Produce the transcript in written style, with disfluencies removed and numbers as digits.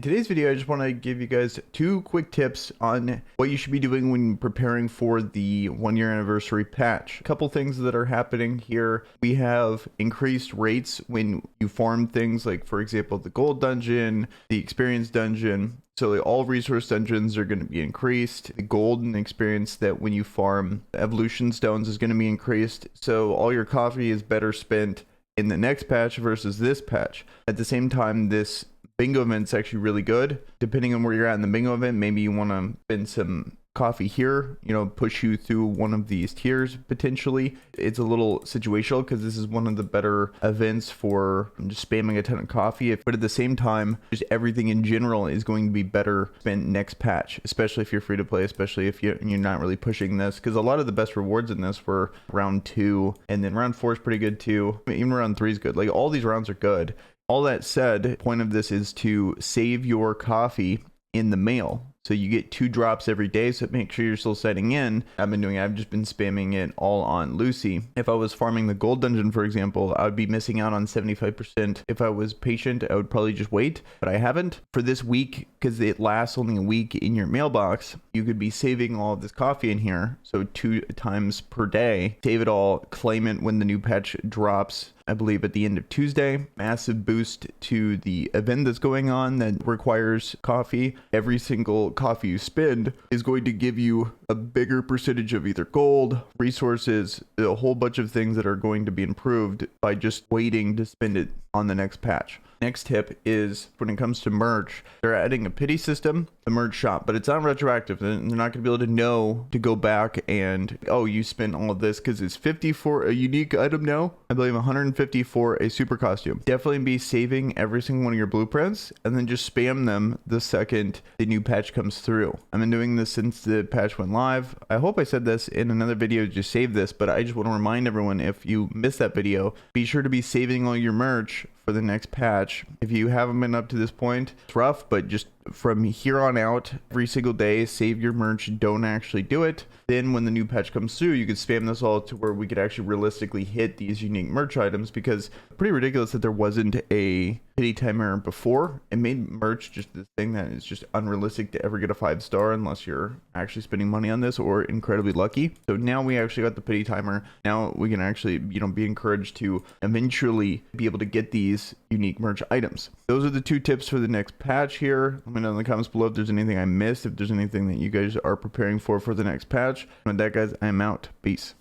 In today's video, I just want to give you guys two quick tips on what you should be doing when preparing for the 1 year anniversary patch. A couple things that are happening here. We have increased rates when you farm things like, for example, the gold dungeon, the experience dungeon. So all resource dungeons are going to be increased. The golden experience that when you farm evolution stones is going to be increased. So all your coffee is better spent in the next patch versus this patch. At the same time, this bingo event's actually really good. Depending on where you're at in the bingo event, maybe you want to spend some coffee here, push you through one of these tiers potentially. It's a little situational because this is one of the better events for just spamming a ton of coffee. But at the same time, just everything in general is going to be better spent next patch, especially if you're free to play, especially if you're not really pushing this, because a lot of the best rewards in this were round 2, and then round 4 is pretty good too. Even round 3 is good. Like, all these rounds are good. All that said, the point of this is to save your coffee in the mail. So you get 2 drops every day, so make sure you're still setting in. I've just been spamming it all on Lucy. If I was farming the gold dungeon, for example, I would be missing out on 75%. If I was patient, I would probably just wait, but I haven't. For this week, because it lasts only a week in your mailbox, you could be saving all of this coffee in here. So 2 times per day, save it all, claim it when the new patch drops. I believe at the end of Tuesday. Massive boost to the event that's going on that requires coffee. Every single coffee you spend is going to give you a bigger percentage of either gold, resources, a whole bunch of things that are going to be improved by just waiting to spend it on the next patch. Next tip is when it comes to merch, they're adding a pity system, the merch shop, but it's not retroactive. They're not going to be able to know to go back and, oh, you spent all of this, because it's 50 for a unique item now. I believe 150 for a super costume. Definitely be saving every single one of your blueprints and then just spam them the second the new patch comes through. I've been doing this since the patch went live. I hope I said this in another video, just save this, but I just want to remind everyone, if you missed that video, be sure to be saving all your merch for the next patch. If you haven't been up to this point, it's rough, but just from here on out, every single day, save your merch. Don't actually do it. Then when the new patch comes through, you could spam this all to where we could actually realistically hit these unique merch items, because pretty ridiculous that there wasn't a pity timer before. It made merch just this thing that is just unrealistic to ever get a 5-star unless you're actually spending money on this or incredibly lucky. So now we actually got the pity timer. Now we can actually, be encouraged to eventually be able to get these unique merch items. Those are the 2 tips for the next patch here. Let me know in the comments below if there's anything I missed, if there's anything that you guys are preparing for the next patch. With that, guys, I'm out. Peace.